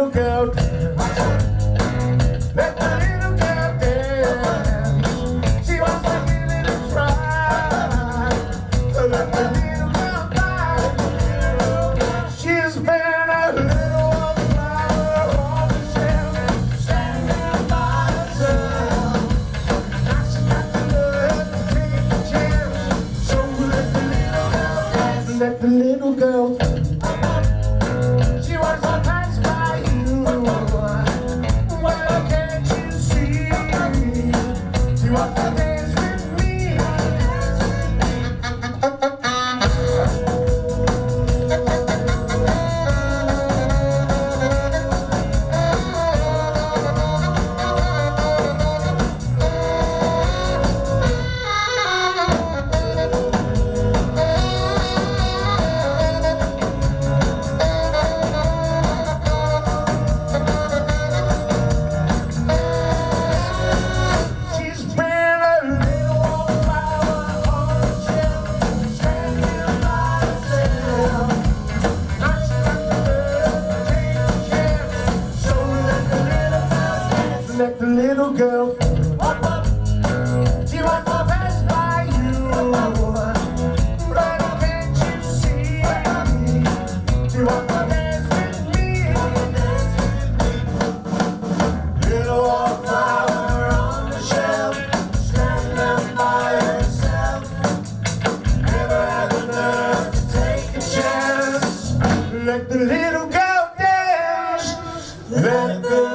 little girl dance. Let the little girl dance. She wants to give it a try. So let the little girl dance. She's been a little flower on the shelf, standing by herself. Now she got the love to take a chance. So let the little girl dance. Let the little girl dance. She wants to pass by you. Why can't you see? She wants to dance with me. She's been a little flower on the shelf, standing by herself. Now she got the love to take a chance. So let the little girl dance. Let the little girl dance. She wants to pass by you. But can't you see? She wants to dance with me. Little wallflower on the shelf, standing by herself. Never had the nerve to take a chance. Let the little girl dance. Let the